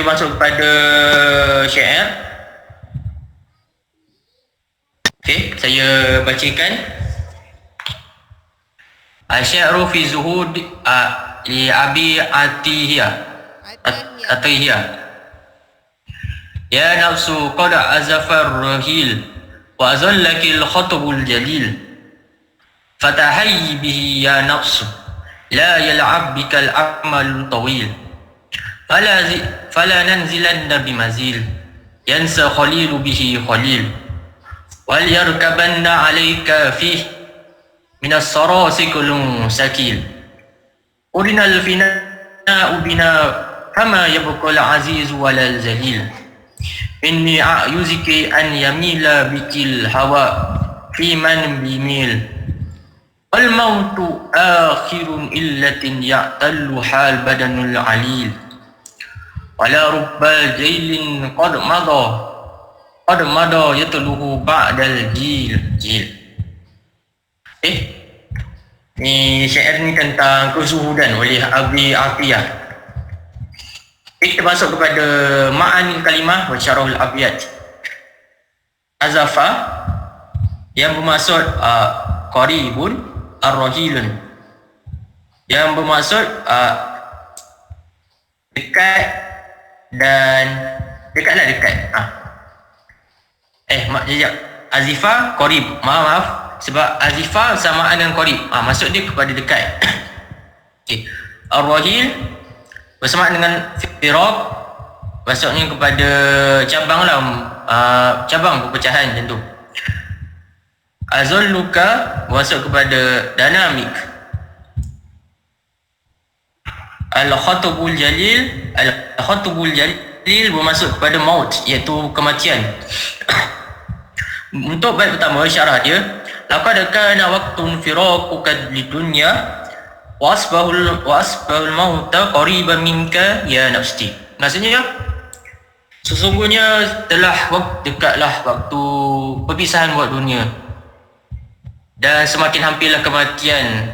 Kita masuk kepada syair. Okey, saya bacakan. Asyaru fi zuhud li Abi Atiyah. Ya nafsu qad azafar rahil wa azallakil khatbul jalil. Fatahayyi bihi ya nafsu la yal'ab bikal amal tawil. Fala nanzilanna bimazil yansa khalilu bihi khalil. Wal yarkabanna alayka fih minas sarasi kulun sakil. Urinal fina'u bina kama yabqal aziz walal zalil. Inni a'yuziki an yamila bikil hawa fi man bimil. Wal mautu akhirun illatin ya'tallu hal badanul alil. Wala rubbal jailin qad mada yatluhu ba'dal jil. Ni syair ni tentang kezuhudan oleh Abi Atiyah. Kita masuk kepada ma'ani kalimah wa syarahul abiyat. Azafa yang bermaksud qaribun ar-rahilun, yang bermaksud dekat dan dekatlah dekat. Azifa qarib. Maaf sebab azifa sama dengan qarib. Maksud dia kepada dekat. Okey. Ar-rahil bersamaan dengan firaq, maksudnya kepada cabang lah, cabang perpecahan macam tu. Azalluka bermaksud kepada dinamik. Al-khatbul jalil bermaksud kepada maut, iaitu kematian. Untuk bait pertama syarah dia, laqad kana waqtun firaquka lidunya wa asbahul mauta qariban minka ya nafsi. Maksudnya sesungguhnya telah dekatlah waktu perpisahan buat dunia dan semakin hampirlah kematian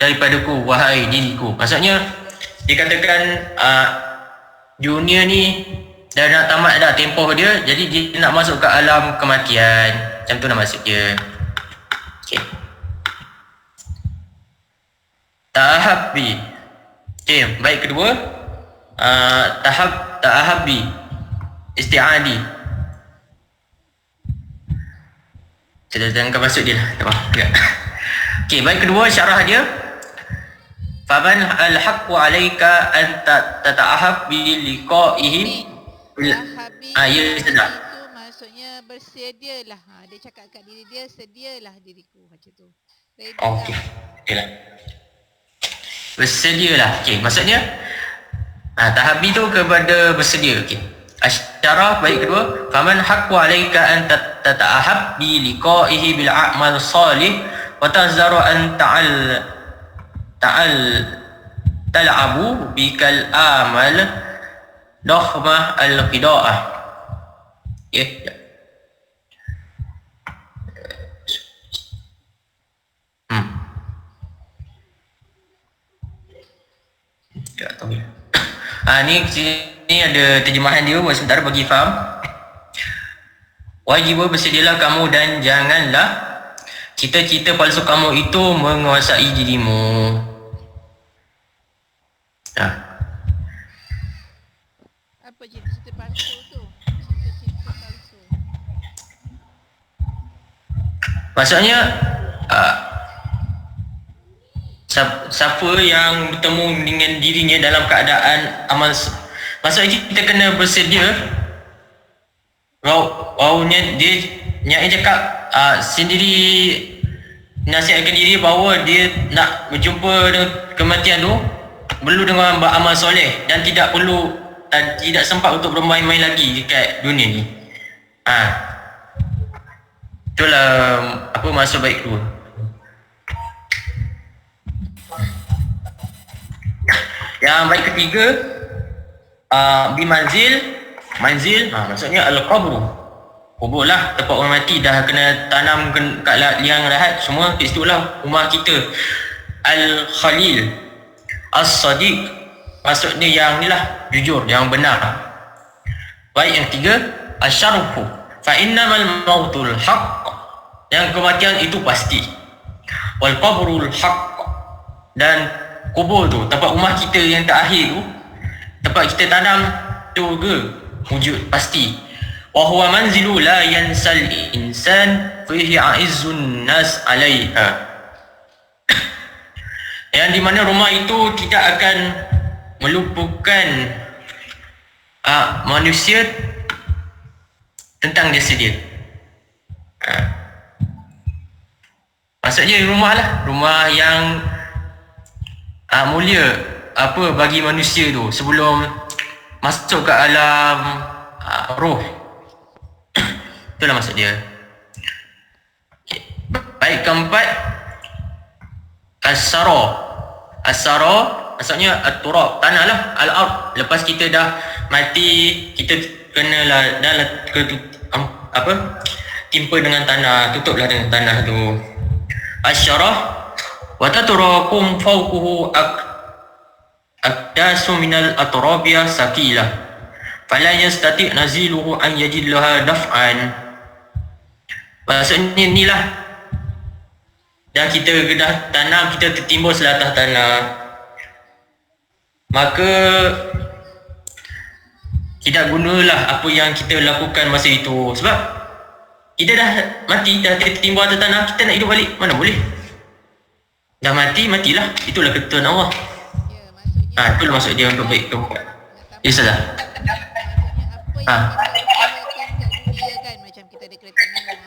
daripadaku wahai diriku. Maksudnya dikatakan dunia ni dah nak tamat dah tempoh dia, jadi dia nak masuk ke alam kematian. Macam tu lah maksud dia. Okey. Tahabbi. Okey, baik kedua. Tahabbi. Isti'adi. Kita tengok maksud dia lah. Tak apa. Okey, baik kedua syarah dia. Faman al-haqqu alayka an tata'ahab bi liqa'ihi. Ya, sedap. Itu maksudnya bersedialah. Dia cakap kat diri dia, sedialah diriku macam tu. Okey. Okeylah. Bersedialah. Okey, maksudnya tahabi tu kepada bersedia. Okey. Asyarah baik kedua, faman haqqu alayka an tata'ahab bi liqa'ihi bil a'mal salih wa tazzaru an tal'abu bikal amal dokhmah al-qida'ah. Okay. Tak tahu. Ni ada terjemahan dia buat sementara bagi faham. Wajib bersedialah kamu dan janganlah cita-cita palsu kamu itu menguasai dirimu. Apa cita-cita palsu tu? Cita-cita palsu. Maksudnya siapa yang bertemu dengan dirinya dalam keadaan amal, maksudnya kita kena bersedia. Waunya dia Nyai cakap sendiri nasihatkan diri bahawa dia nak berjumpa dengan kematian tu perlu dengan beramal soleh dan tidak sempat untuk bermain-main lagi dekat dunia ni. Itulah apa maksud baik tu. Yang baik ketiga, bimanzil. Manzil maksudnya al-qabru, kubur lah, tempat orang mati dah kena tanam kat liang lahat semua, kat situ lah rumah kita. Al-khalil, as-sadiq maksudnya yang ni lah, jujur, yang benar. Baik, yang ketiga, asyarhu fa innamal mautul haqq, yang kematian itu pasti. Wal qabrul haqq, dan kubur tu, tempat rumah kita yang terakhir tu, tempat kita tanam tu ke wujud pasti. Wa huwa manzilu la yansal insan fihi a'izzun nas 'alaiha, yang di mana rumah itu tidak akan melupakan manusia tentang jasa dia. Maksudnya rumah lah, rumah yang mulia bagi manusia tu sebelum masuk ke alam roh. Itulah maksud dia. Okay. Baik, keempat, as-sara maksudnya at-turab, tanah lah, al-ard. Lepas kita dah mati, kita kenalah timpa dengan tanah, tutuplah dengan tanah tu. Asyarah wa taturakum fawquhu akdasu minal atrabiyah sakilah fala yastati' naziluhu an yajillaha daf'an. Maksudnya inilah, dan kita dah tanam, kita tertimbun selatah tanah, maka tidak gunalah apa yang kita lakukan masa itu. Sebab kita dah mati, dah tertimbun atas tanah, kita nak hidup balik, mana boleh. Dah mati, matilah. Itulah ketentuan Allah. Ya, maksudnya Itulah maksud dia untuk baik keempat. Ya, salah. maksudnya apa yang kita lakukan kat dunia kan, macam kita ada kereta mewah ke,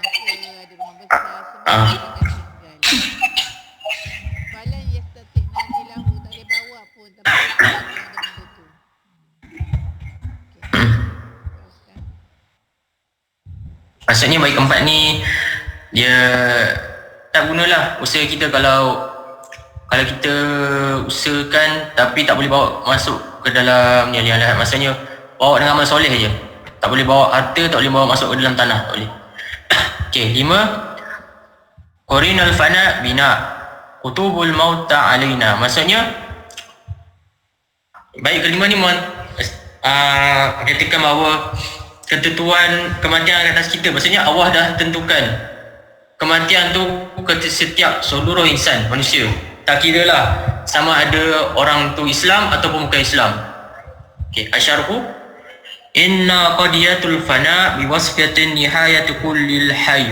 ada rumah besar, semua kita akan tinggal. Falan yastatik nazilahu, tak boleh bawa pun, tapi kita ada benda tu. Okay. Teruskan. Maksudnya baik keempat ni, dia tak gunalah usaha kita kalau kita usahakan tapi tak boleh bawa masuk ke dalam ni lahat. Maksudnya bawa dengan amal soleh je. Tak boleh bawa harta, tak boleh bawa masuk ke dalam tanah, tak boleh. Okey, 5, Qarinal fana bina kutubul mauta alaina. Maksudnya baik kelima ni katakan bahawa ketentuan kematian atas kita. Maksudnya Allah dah tentukan kematian tu ke setiap seluruh insan, manusia. Tak kira lah sama ada orang tu Islam ataupun bukan Islam. Okey, asyarhu inna qadiyatul fana biwasfatin nihayatu kullil hayy.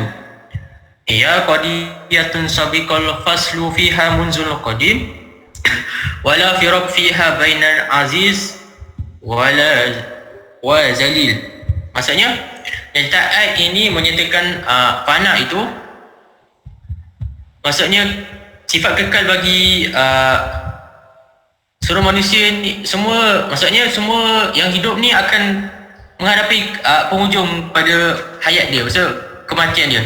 Ya qadiyatun sabiqal faslu fiha munzul qadim wala firaq fiha bainal aziz wala wa zalil. Maksudnya ayat ini menyatakan fana itu maksudnya sifat kekal bagi seluruh manusia ni semua. Maksudnya semua yang hidup ni akan menghadapi penghujung pada hayat dia, maksud kematian dia.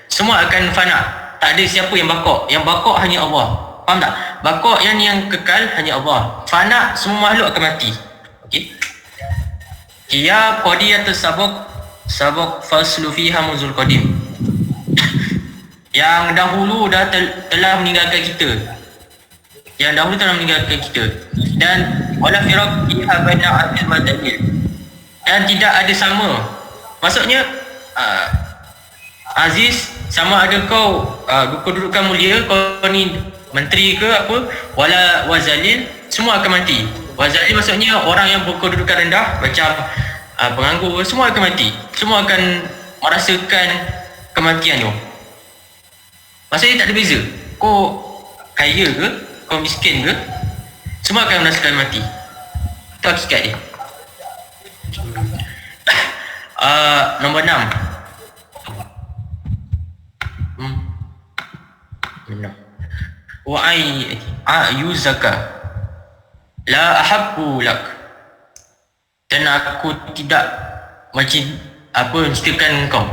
Semua akan fana. Tak ada siapa yang bakok. Yang bakok hanya Allah. Faham tak? Bakok yang kekal hanya Allah. Fana, semua makhluk akan mati. Okey. Ya qadiyatus sabaq faslu fiha muzul qadim. Yang dahulu dah telah meninggalkan kita. Dan wala firaq fiha baina adil wa dalil. Dan tidak ada sama. Maksudnya Aziz sama ada kau kedudukan mulia, kau ni menteri ke apa, wala wazalil, semua akan mati. Wazalil maksudnya orang yang berkedudukan rendah macam penganggur, semua akan mati. Semua akan merasakan kematian tu. Maksudnya tak ada beza. Kau kaya ke, kau miskin ke, semua akan merasakan mati. Itu hakikat dia. Nombor 6. Wa ayyuzaka la ahabbu lak, dan aku tidak menceritakan engkau,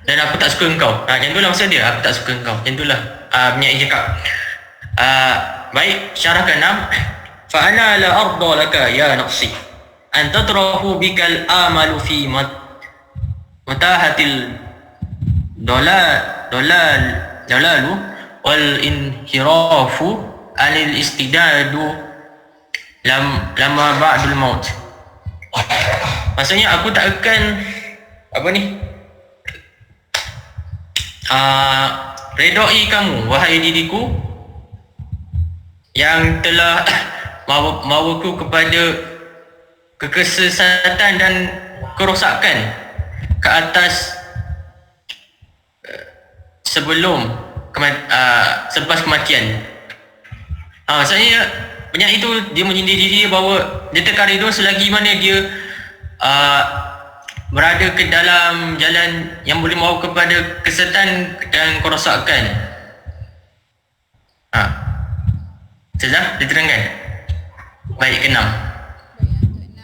dan aku tak suka engkau. Macam itulah maksud dia, aku tak suka engkau. Macam itulah penyair cakap. Baik, syarah ke-6. Fa ana la arda laka ya nafsi an tatrahu bikal amalu fi matahatil dalalu wal inhirafu anil istidadu lama ba'dul maut. Maksudnya aku tak akan redai kamu wahai diriku yang telah mawaku kepada kekesesatan dan kerosakan ke atas selepas kematian. Maksudnya penyakit itu dia menyindir diri bahawa dia tekan redha selagi mana dia berada ke dalam jalan yang boleh membawa kepada kesesatan dan kerosakan. Sudah diterangkan? Baik, ke-6. Baik, yang ke-6.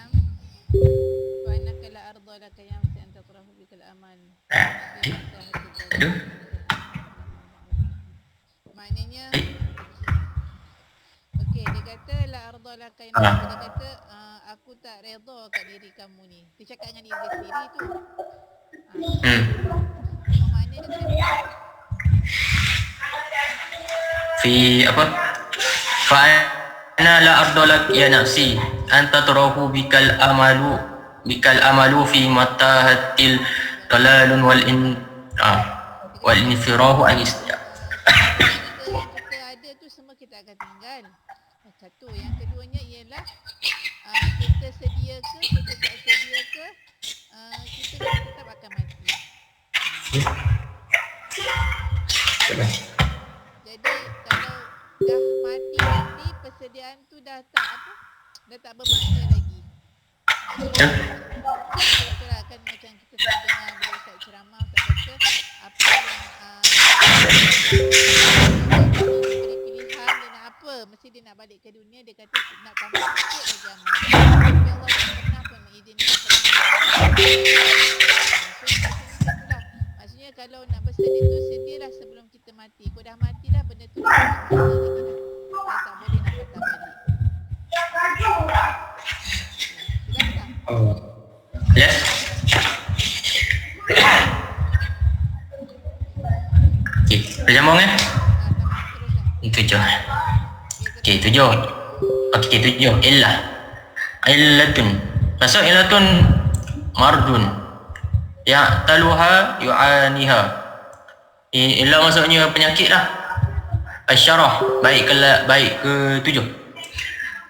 Wa annaka la arda laka ya mesti anta turahu bikal amal. Aduh. Maknanya okey, dia kata la arda laka ya mesti, dia kata aku tak redha kat diri kamu ni. Dia cakap dengan diri dia sendiri tu. Maknanya dia kata Fi apa? Fa ana la ardalak ya nafsi anta turahu bikal amalu fi matahatil dalalun wal infirahu an istia. yang kita ada tu semua kita akan tinggal. Satu. Yang keduanya ialah kita sedia ke, kita tak sedia ke, kita tetap akan mati. Jadi kalau dah mati nanti persediaan tu dah tak bermakna lagi. Itulah kan macam kita selalu dengar bila Ustaz ceramah, Ustaz kata apa yang diberi pilihan dia nak apa, mesti dia nak balik ke dunia, dia kata nak tambah sikit lagi amal. Tapi Allah tak pernah pun mengizinkan itulah. Maksudnya kalau nak bersedia tu sedialah sebelum kita mati. Kau dah mati dah, benda tu dah tak boleh lagi dah. Dah tak boleh nak patah balik. Yes. Okey, dah sambung kan? Tujuh. Okey, tujuh. Okey, tujuh. Illatun. Maksud illatun mardun. Ya taluha yu'aniha. Illah maksudnya penyakit lah. Asyarah. Baik ke tujuh.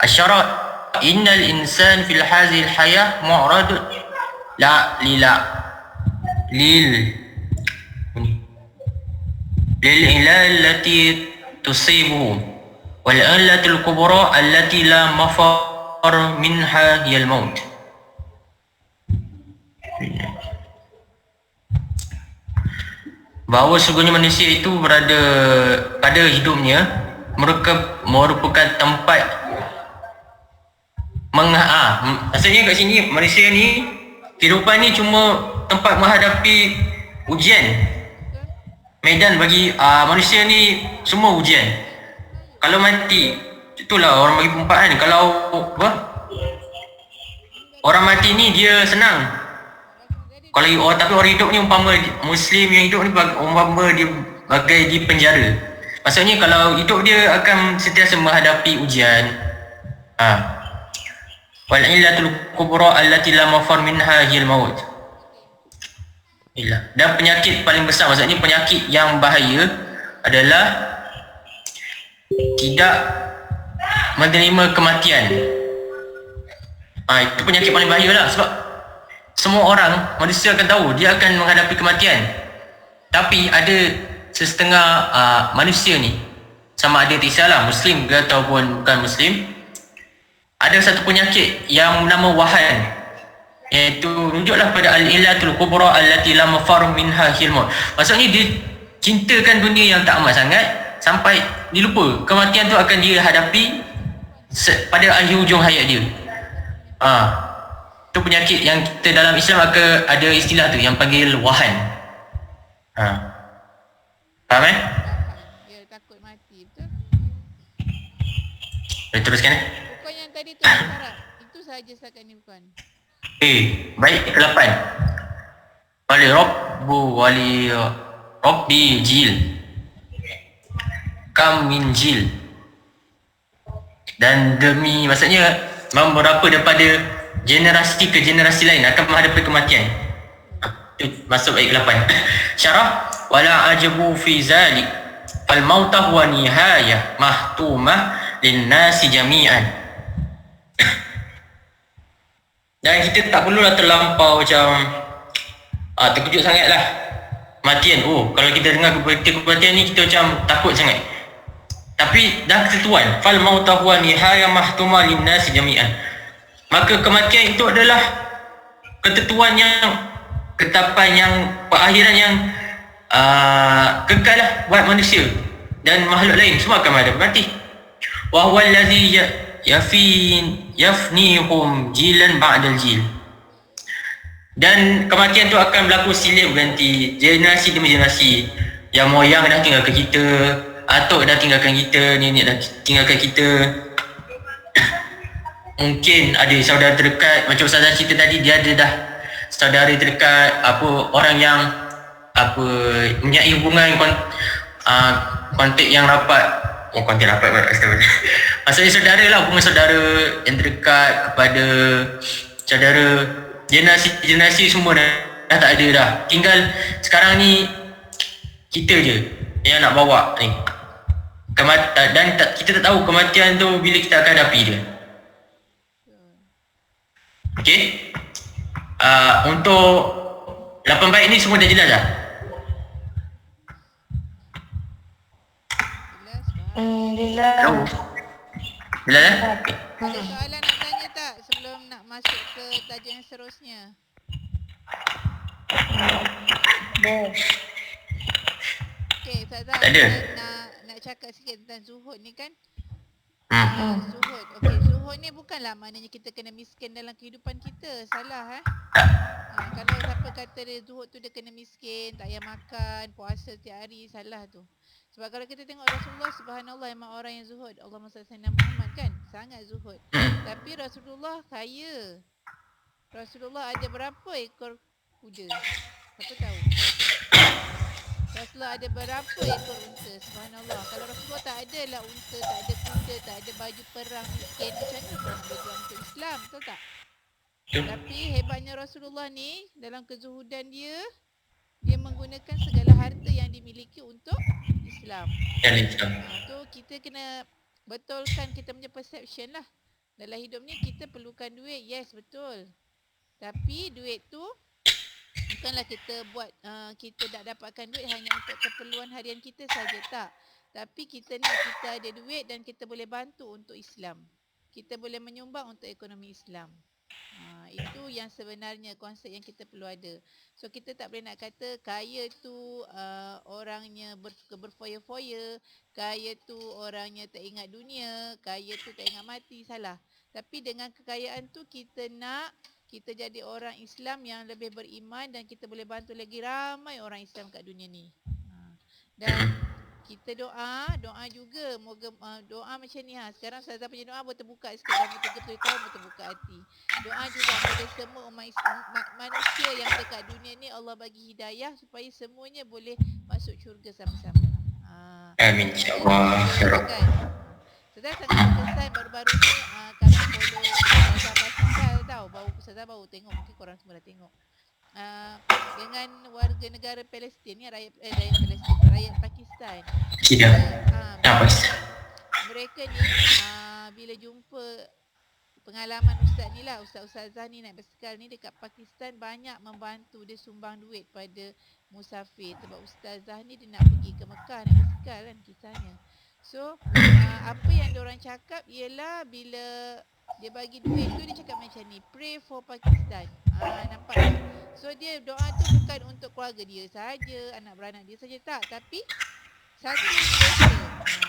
Asyarah. Innal insan fil hazil hayah mu'rad lil ilal allati tusibuhu wal illatul kubra allati la mafar minha hiya al maut. Bahawa sesungguhnya manusia itu berada pada hidupnya merupakan tempat maksudnya kat sini manusia ni kehidupan ni cuma tempat menghadapi ujian. Medan bagi manusia ni semua ujian. Kalau mati, itulah orang bagi perumpamaan. Kalau orang mati ni dia senang. Kalau tapi orang hidup ni umpama Muslim yang hidup ni umpama dia bagai di penjara. Maksudnya kalau hidup dia akan sentiasa menghadapi ujian. Wal illatul kubra allati la mafar minha hiyal maut. Dan penyakit paling besar, maksudnya penyakit yang bahaya adalah tidak menerima kematian. Itu penyakit paling bahaya lah, sebab semua orang, manusia akan tahu dia akan menghadapi kematian. Tapi ada setengah manusia ni, sama ada tisahlah Muslim ke ataupun bukan Muslim, ada satu penyakit yang bernama wahan, iaitu rujuklah pada al-illatul kubra allati la mafar minha hilmut. Maksudnya dia cintakan dunia yang tak amat sangat sampai dia lupa kematian tu akan dia hadapi pada akhir hujung hayat dia. Itu penyakit yang kita dalam Islam ada istilah tu yang panggil wahan. Faham kan? Dia takut mati, betul? Boleh teruskan Bukan yang tadi tu syarat. Itu sahaja setakat ni bukan. Baik, ke-8. Wali Rabbi jil kam min jil. Dan demi, maksudnya beberapa daripada generasi ke generasi lain akan menghadapi kematian. Itu masuk ayat 8. Syarah, wala ajabu fi zalik fal mautah wa nihayah mahtumah linnasi jami'an. Dan kita tak perlulah terlampau macam terkejut sangat lah kematian. Kalau kita dengar kematian ni kita macam takut sangat. Tapi dah ketentuan fal mautah wa nihayah mahtumah linnasi jami'an, maka kematian itu adalah ketentuan yang, ketetapan yang, perakhiran yang kekal lah buat manusia dan makhluk lain, semua akan menghadapi mati. Wa huwa allazi yafnihum jilan ba'dal jil. Dan kematian tu akan berlaku silih berganti, generasi demi generasi. Yang moyang dah tinggalkan kita, atuk dah tinggalkan kita, nenek dah tinggalkan kita. Mungkin ada saudara terdekat, macam Ustazah cerita tadi, dia ada dah saudara terdekat, orang yang mempunyai hubungan kontak yang rapat. Kontak rapat maksudnya saudara lah, hubungan saudara yang terdekat kepada saudara. Generasi semua dah tak ada dah. Tinggal sekarang ni kita je yang nak bawa ni. Dan kita tak tahu kematian tu bila kita akan hadapi dia. Okay. Untuk 8 bait ni semua dah jelas dah? Alhamdulillah. Jelas dah? Ada soalan nak tanya tak sebelum nak masuk ke tajuk yang seterusnya? Okey, Ustazah, tak ada. Nak cakap sikit tentang zuhud ni kan? Zuhud. Okey, zuhud ni bukanlah maknanya kita kena miskin dalam kehidupan kita. Salah kalau siapa kata dia zuhud tu dia kena miskin, tak payah makan, puasa setiap hari, salah tu. Sebab kalau kita tengok Rasulullah, subhanallah, memang orang yang zuhud. Allahumma salli ala Muhammad kan, sangat zuhud. Tapi Rasulullah kaya. Rasulullah ada berapa ekor kuda? Siapa tahu? Rasulullah ada berapa ekor unta? Subhanallah. Kalau Rasulullah tak ada lah unta, tak ada kuda, tak ada baju perang, miskin, macam mana orang berjuang untuk Islam, betul tak? Tapi hebatnya Rasulullah ni, dalam kezuhudan dia menggunakan segala harta yang dimiliki untuk Islam. So kita kena betulkan kita punya perception lah. Dalam hidup ni kita perlukan duit, yes, betul. Tapi duit tu bukanlah kita buat, kita tak dapatkan duit hanya untuk keperluan harian kita saja, tak. Tapi kita nak kita ada duit dan kita boleh bantu untuk Islam. Kita boleh menyumbang untuk ekonomi Islam. Itu yang sebenarnya konsep yang kita perlu ada. So kita tak boleh nak kata kaya tu orangnya suka berfoya-foya, kaya tu orangnya tak ingat dunia, kaya tu tak ingat mati, salah. Tapi dengan kekayaan tu kita nak kita jadi orang Islam yang lebih beriman dan kita boleh bantu lagi ramai orang Islam kat dunia ni. Dan kita doa juga, moga doa macam ni sekarang Ustazah punya doa boleh terbuka sikit, dah 30 tahun boleh terbuka hati. Doa juga kepada semua manusia yang dekat dunia ni, Allah bagi hidayah supaya semuanya boleh masuk syurga sama-sama. Amin, insyaAllah. Ustazah sangat berkesan baru-baru ni kami follow Ustazah Pascal tau. Ustazah baru tengok, mungkin korang semua dah tengok. Dengan warga negara Palestin ni, rakyat Pakistan. Mereka ni bila jumpa pengalaman ustaz ni lah, ustazah ni naik basikal ni dekat Pakistan, banyak membantu, dia sumbang duit pada musafir. Sebab ustazah ni dia nak pergi ke Mekah naik basikal kan kisahnya. So apa yang diorang cakap ialah bila dia bagi duit tu dia cakap macam ni, pray for Pakistan. Nampak tak? So dia doa tu bukan untuk keluarga dia saja, anak beranak dia saja, tak, tapi satu Malaysia.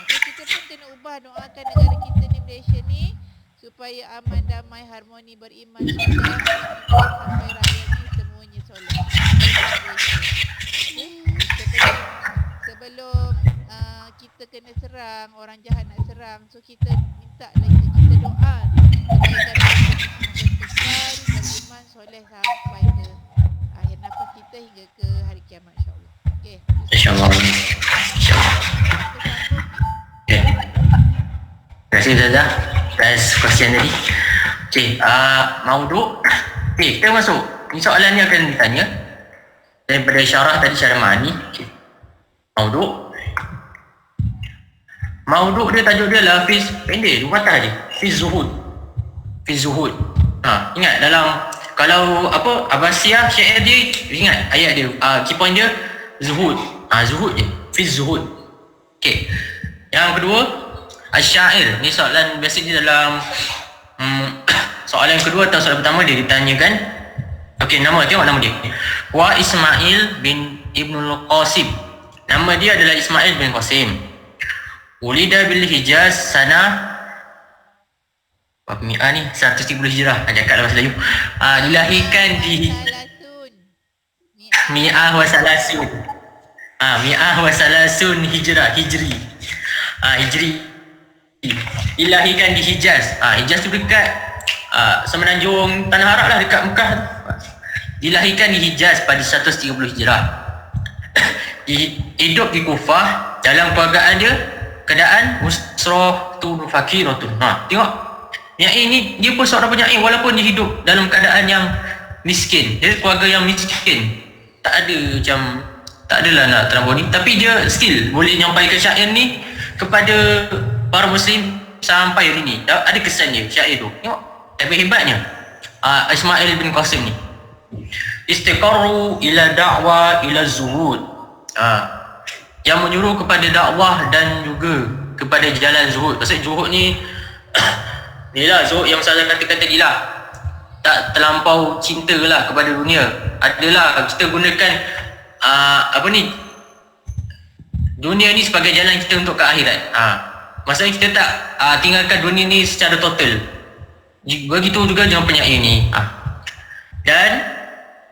So kita pun kena ubah, doakan negara kita ni, Malaysia ni, supaya aman, damai, harmoni, beriman, soleh, sampai rakyat ni semuanya soleh. Sebelum kita kena serang, orang jahat nak serang, so kita minta lagi, kita doa supaya kita beriman, soleh sampai ke akhir nafas kita hingga ke hari kiamat, insyaAllah. Okay, InsyaAllah. Terima kasih Ustazah. last question tadi. Okay, mauduk. Okay, kita masuk. Ni soalan ni akan ditanya daripada syarah tadi, syarah ma'ani. Okay. Mauduk dia, tajuk dia lah Fiz, pendek, 2 kata je. Fiz Zuhud. Ingat dalam, kalau apa, Abbasiyah, syair dia, ingat ayat dia, key point dia, Zuhud. Zuhud je, Fiz Zuhud. Okay. Yang kedua, Asyair. Ni soalan biasa dia dalam soalan yang kedua atau soalan pertama dia ditanyakan. Okey, tengok nama dia. Wa Ismail bin Ibnul Qasim. Nama dia adalah Ismail bin Qasim. Ulida bil Hijaz sana Mi'ah ni 130 Hijrah. Cakap dalam bahasa Melayu. Dilahirkan di Mi'ah wa Salasun. Mi'ah wa Salasun Hijri. Dilahirkan di Hijaz. Hijaz tu dekat semenanjung Tanah Arab lah, dekat Mekah. Dilahirkan di Hijaz pada 130 Hijrah. Hidup di Kufah. Dalam keluargaan dia, keadaan musrotun fakiratun. Tengok, Nyai ni dia pun seorang penyair walaupun dia hidup dalam keadaan yang miskin. Dia keluarga yang miskin. Tak adalah nak terlampau ni, tapi dia still boleh nyampaikan syair ni kepada para muslim sampai hari ni. Ada kesan dia syair tu. Tengok, hebatnya Ismail bin Qasim ni. Istiqarru ila da'wa ila zuhud. Yang menyuruh kepada dakwah dan juga kepada jalan zuhud. Maksud zuhud ni ni lah zuhud yang saya katakan tadi lah. Tak terlampau cinta lah kepada dunia. Adalah kita gunakan dunia ni sebagai jalan kita untuk ke akhirat. Maksudnya kita tak tinggalkan dunia ni secara total. Begitu juga dengan penyair ni. Dan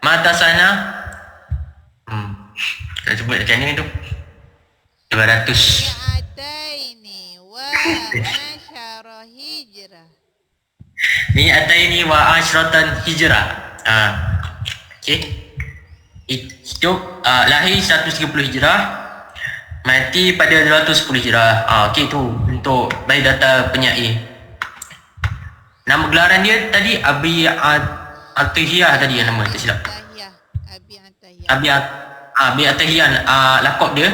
mata sana kita sebut macam ni tu 200 Mi'ataini wa asyara hijrah. Mi'ataini wa asyratan hijrah. Okay. Hidup lahir 130 Hijrah, mati pada 210 Hijrah. Okey, tu untuk biodata penyair. Nama gelaran dia tadi Abi Atahiyah tadi yang nama, tak silap. Abi Atahiyah lakab dia,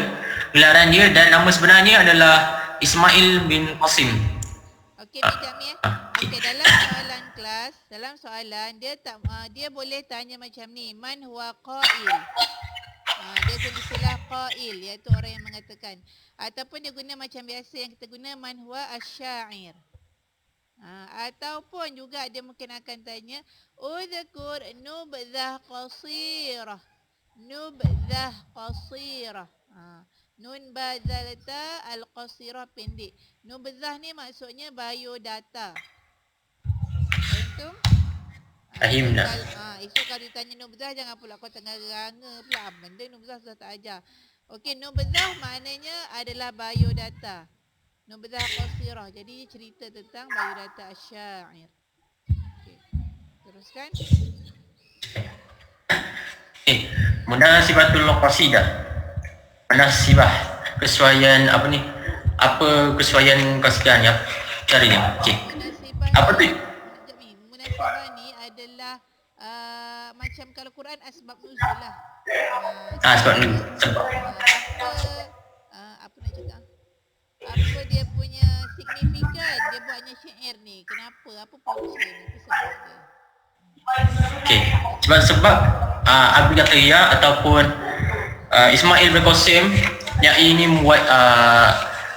gelaran dia, dan nama sebenarnya adalah Ismail bin Qasim. Okey, sekejap ni Okey, dalam soalan dia boleh tanya macam ni, man huwa qail. Dia guna istilah qail, iaitu orang yang mengatakan, ataupun dia guna macam biasa yang kita guna, man huwa asyair. Ataupun juga dia mungkin akan tanya, udhkur nubdhah qasirah. Nun badalta al-qasirah, pendek. Nubdhah ni maksudnya biodata. Faham? Fahim dah. Esok kalau ditanya nubdhah, jangan pula kau tengah ranga pula. Benda nubdhah sudah tak ajar. Okey, nubdhah maknanya adalah biodata. Nubdhah qasirah. Jadi cerita tentang biodata asyair. Okey. Teruskan. Munasibatul qasidah. Munasibah, kesesuaian apa ni? Apa kesesuaian qasidah ni? Caranya. Okey. Apa tu? Munasibah ni adalah macam kalau Quran asbab nuzul lah. Sebab ni. Sebab. Apa nak cakap? Apa dia punya signifikan dia buatnya syair ni? Kenapa? Apa punca ni? Apa sebab dia? Okey. Sebab Abi Atahiyah ataupun Ismail bin Qasim yang ini membuat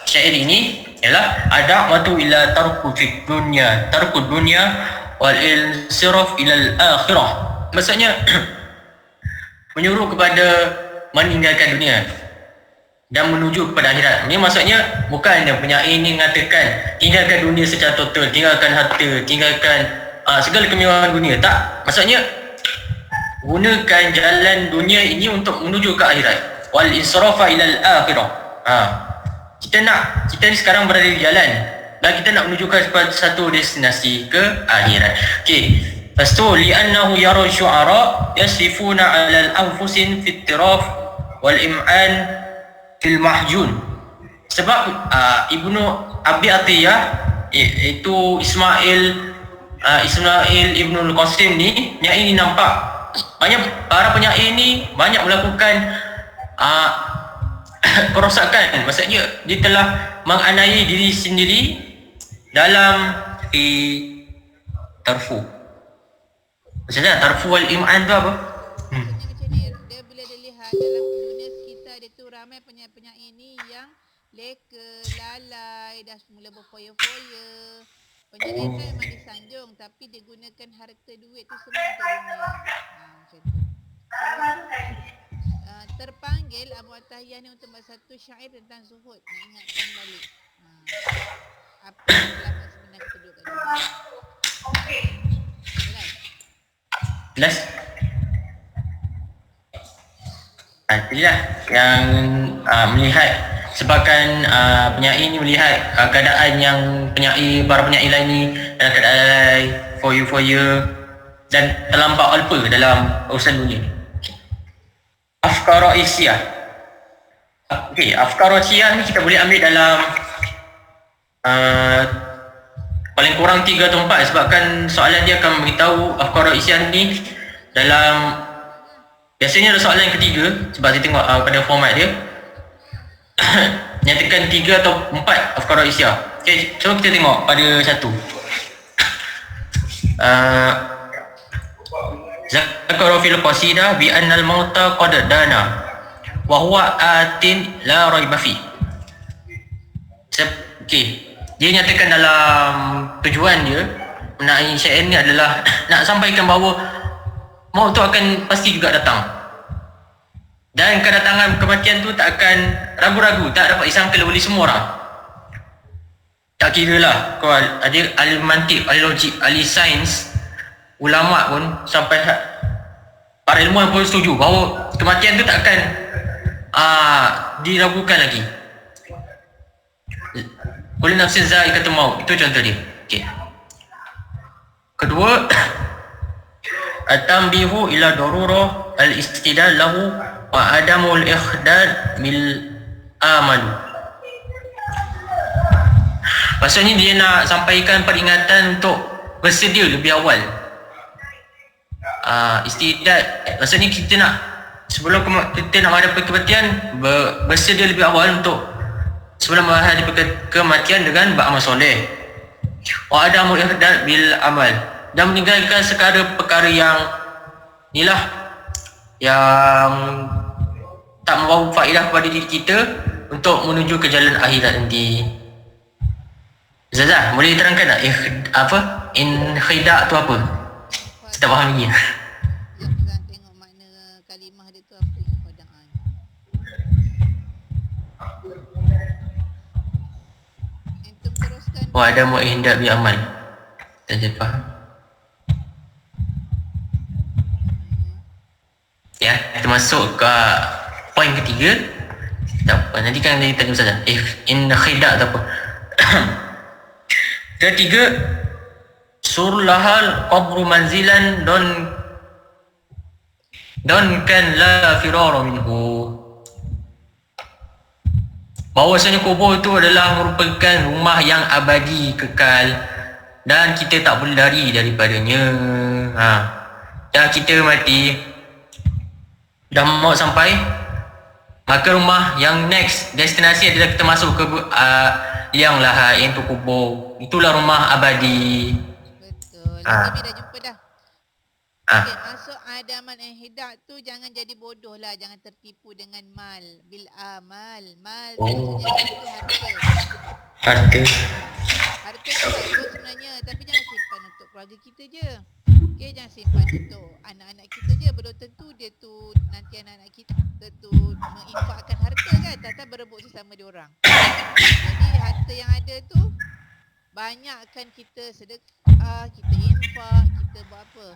syair ini ialah ad-da'watu ila tarku dunya wal insiraf ila al-akhirah. Maksudnya menyuruh kepada meninggalkan dunia dan menuju kepada akhirat. Ini maksudnya bukan dia penyair ini mengatakan tinggalkan dunia secara total, tinggalkan harta, tinggalkan segala kemewahan dunia. Tak, maksudnya gunakan jalan dunia ini untuk menuju ke akhirat. Wal insirafa ila al-akhirah. Kita ni sekarang berada di jalan dan kita nak menuju ke satu destinasi ke akhirat. Okey. Lepas tu li'annahu yara syu'ara yasifuna 'ala al-anfusin fi ittiraf wal im'an fil mahjun. Sebab Ibnu Abi Atiyah Itu Ismail Ibnul Qasim ni, penyair ni nampak banyak para penyair ni banyak melakukan kerosakan. Maksudnya dia telah menganiaya diri sendiri dalam tarfu. Maksudnya tarfu wal im'an tu apa? Maksudnya macam ni, dia bila dia lihat dalam dunia sekitar dia tu ramai penyair-penyair ni yang leka, lalai, dah mula berfoya-foya. Penyair tu memang disanjung tapi dia gunakan harta duit tu semua untuk dunia. Macam tu. So, terpanggil Abu Atahiyah ni untuk buat satu syair tentang zuhud, nak ingatkan balik apa yang selamat sebenarnya kita duduk kat dunia. Jelas? Itulah yang melihat sebabkan penyair ni melihat keadaan yang para penyair lain ni dalam keadaan foya-foya dan terlampau alpa dalam urusan dunia ni. Afkar Raisiyah. Okey, Afkar Raisiyah ni kita boleh ambil dalam paling kurang 3 atau 4 sebabkan soalan dia akan beritahu Afkar Raisiyah ni dalam biasanya ada soalan yang ketiga sebab saya tengok pada format dia nyatakan 3 atau 4 Afkar Raisiyah. Okey, cuba kita tengok pada satu. Zakara fil qasidah bi annal mauta qad dana wa huwa atin la raiba fi. Okey, dia nyatakan dalam tujuan dia mengenai syair ni adalah nak sampaikan bahawa maut tu akan pasti juga datang. Dan kedatangan kematian tu tak akan ragu-ragu, tak dapat disangkal oleh semua orang. Tak kira lah kau ada ahli mantik, ahli logik, ahli sains, ulama pun sampai para ilmuwan pun setuju bahawa kematian tu tak akan diragukan lagi. Kullu nafsin za'iqatul maut, itu contoh dia. Okey. Kedua, at-tanbihu ila darurah al-istidal lahu wa adamul ikhdad bil amal. Maksudnya dia nak sampaikan peringatan untuk bersedia lebih awal. Istidad, maksudnya kita nak sebelum kita nak menghadapi kematian bersedia lebih awal untuk sebelum menghadapi kematian dengan beramal soleh. Wa adamul ikhdad bil amal, dan meninggalkan perkara yang inilah yang tak membawa faedah kepada diri kita untuk menuju ke jalan akhirat nanti. Zazah, boleh terangkan tak inkhida' tu apa? Saya tak faham lagi. Zan tengok makna kalimah dia tu apa inkhida'an. Entum teruskan. Wa ada mu'inda bi amal. Tak faham. Ya, kita masuk ke poin ketiga. Tak apa, nanti kan kita tanya saja. Inkhida' tu apa? Ketiga, surlahal qabru manzilan don kan la firara minhu. Bahawasanya kubur itu adalah merupakan rumah yang abadi, kekal, dan kita tak boleh lari daripadanya. Dah kita mati, dah maut sampai, maka rumah yang next destinasi adalah kita masuk ke liang lahat, iaitu kubur. Itulah rumah abadi. Betul. Kami dah jumpa dah. Okey, masuk adaman ihda' tu jangan jadi bodoh lah, jangan tertipu dengan mal bil amal. Mal tu maksudnya harta. Harta. Harta tu bagus sebenarnya, tapi jangan simpan untuk keluarga kita je. Okey, jangan simpan untuk anak-anak kita je. Belum tentu dia tu nanti anak-anak kita tu menginfakkan harta kan, tak berebut sesama dia orang. Jadi harta yang ada tu banyakkan kita sedekah, kita infak, kita buat apa?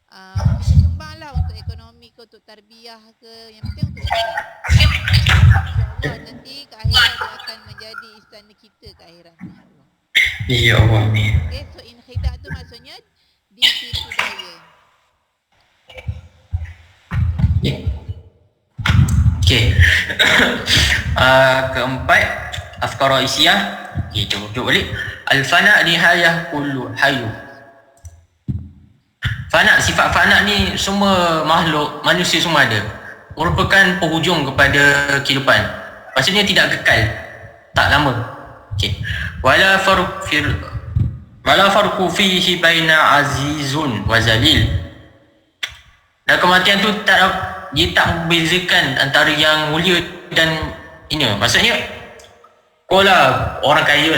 Kita sumbanglah untuk ekonomi ke, untuk tarbiyah ke, yang penting untuk Islam. InsyaAllah nanti ke akhirat dia akan menjadi istana kita ke akhirat, insyaAllah. Ya Allah, amin. Okay, so inkhida' tu maksudnya ditipu daya. Okey. Keempat, Afkar Raisiyah. Okey, cuba balik. Al-fana nihayah kullu hayu. Fana, sifat fana ni semua makhluk, manusia semua ada. Merupakan penghujung kepada kehidupan. Maksudnya tidak kekal, tak lama. Okey. Wala farqu fihi baina azizun wa zalil. Dan kematian tu dia tak membezakan antara yang mulia dan hina. Maksudnya kau lah orang kaya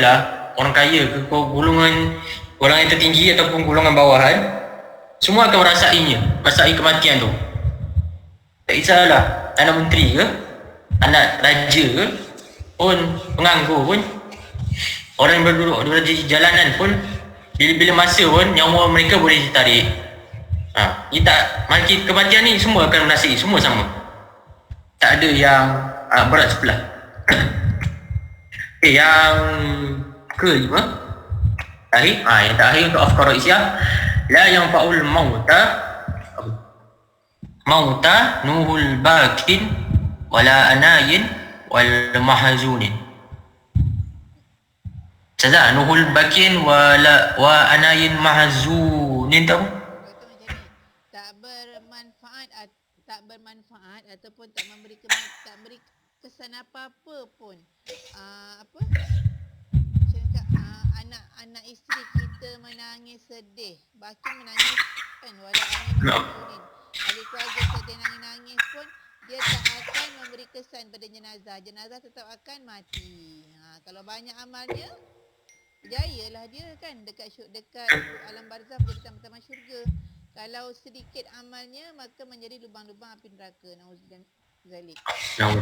ke kau golongan yang tertinggi ataupun golongan bawahan, semua akan merasai kematian tu. Tak kisahlah anak menteri ke, anak raja ke, pun penganggur pun, orang yang berduduk di jalanan pun, bila masa pun nyawa mereka boleh ditarik. Kematian ni semua akan merasai, semua sama. Tak ada yang berat sebelah. Okay, yang kelima yang terakhir untuk afkara isyah, la yang fa'ul mauta nuhul bakin wala anayin wal mahazunin. Saza nuhul bakin wa anayin mahazunin tahu? Tak bermanfaat ataupun tak memberi kesan apa-apa pun. Anak isteri kita menangis sedih, bakin menangis kan, walau angin menangis. Ahli keluarga sedih nangis pun, dia tak akan memberi kesan pada jenazah tetap akan mati. Kalau banyak amalnya, berjayalah dia kan, dekat alam barzakh menjadi taman-taman syurga. Kalau sedikit amalnya, maka menjadi lubang-lubang api neraka. Nauzubillah zalik. Lepas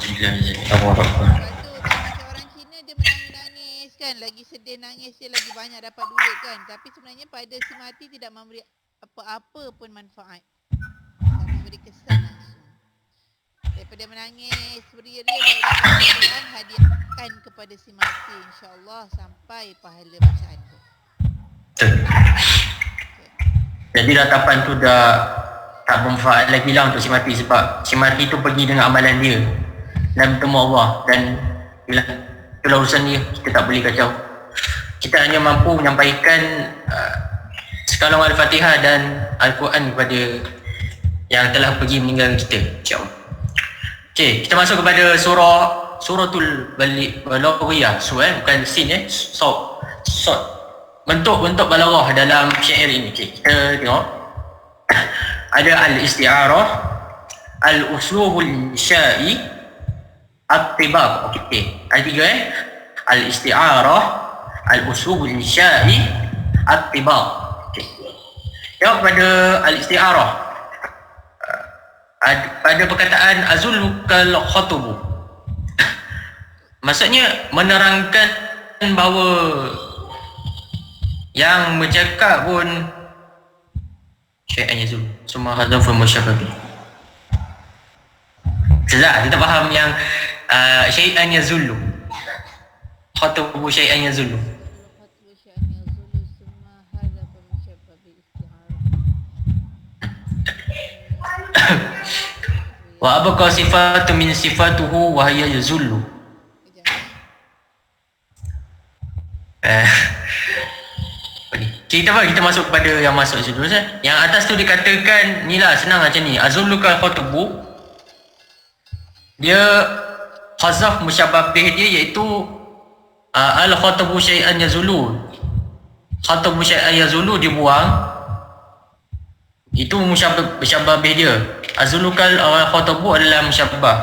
tu macam orang Cina, dia menangis kan, lagi sedih nangis, dia lagi banyak dapat duit kan, tapi sebenarnya pada si mati tidak memberi apa-apa pun manfaat, tak memberi kesan langsung. Daripada menangis beria-ria, baiklah hadiahkan kepada si mati, insya-Allah sampai pahala bacaan tu. Jadi ratapan tu dah tak bermanfaat lagi lah untuk si mati, sebab si mati tu pergi dengan amalan dia dan bertemu Allah, dan itulah urusan dia, kita tak boleh kacau. Kita hanya mampu menyampaikan sekalung Al-Fatihah dan Al-Quran kepada yang telah pergi meninggalkan kita, insya-Allah. Okey, kita masuk kepada suratul balaghiyah, bukan sin sod. Bentuk-bentuk balaghah dalam syair ini. Okay, kita tengok. Ada al-isti'arah, al-uslubul insya'i, at-tibaq. Okey. Ada tiga al-isti'arah, al-uslubul insya'i, at-tibaq. Okey. Tengok pada al-isti'arah. Pada perkataan azulukal khatubu. Maksudnya menerangkan bahawa yang bercakap pun syai'an yazul semua hadafun musyabbabi. Jelas kita faham yang syai'an yazulu, khatabu syai'an yazulu. Wa abqa sifatu min sifatuhu wa hiya yazulu. Kita masuk kepada yang masuk situ. Yang atas tu dikatakan, ni lah senang macam ni. Azulukal khatabu, dia khazaf musyabbabih dia iaitu al-khatabu syai'an yazulu. Khatabu syai'an yazulu dibuang, itu musyabbabih dia. Azulukal khatabu adalah musyabbah.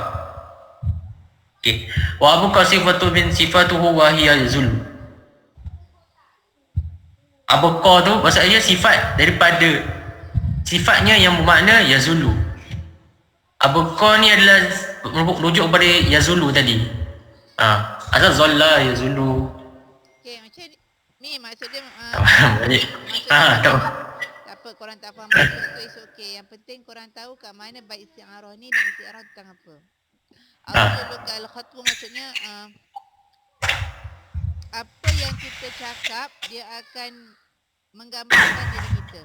Okey. Wa abqa sifatu min sifatuhu wa hiya yazulu. Abqa tu maksudnya sifat daripada sifatnya yang bermakna yazulu. Abqa ni adalah merujuk kepada yazulu tadi. Asal zalla yazulu. Okey, macam ni maksudnya tahu. Tak apa, korang tak faham maksud tu, is okey. Yang penting korang tahu kat mana bait isti'arah ni dan isti'arah tentang apa. Al khatbu maksudnya apa yang kita cakap dia akan menggambarkan diri kita.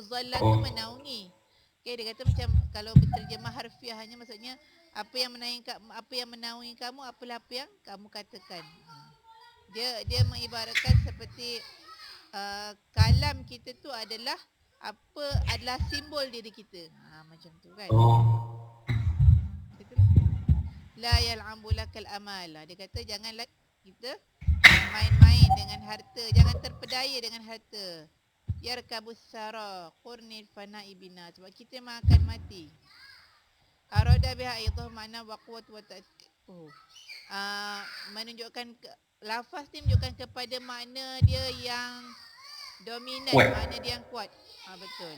Zallan tu menaungi. Okey, dia kata macam kalau terjemah harfiahnya maksudnya apa yang menaungi kamu, apalah apa yang kamu katakan. Dia mengibaratkan seperti kalam kita tu adalah adalah simbol diri kita. Macam tu kan. Itulah. La yal'abu lakal amal. Dia kata janganlah kita main-main dengan harta, jangan terpedaya dengan harta. Yarkabus sara qurnil fana'i bina, sebab kita memang akan mati. Arada biha aidha makna waqwat wa menunjukkan lafaz ni menunjukkan kepada makna dia yang dominan, makna dia yang kuat. Betul.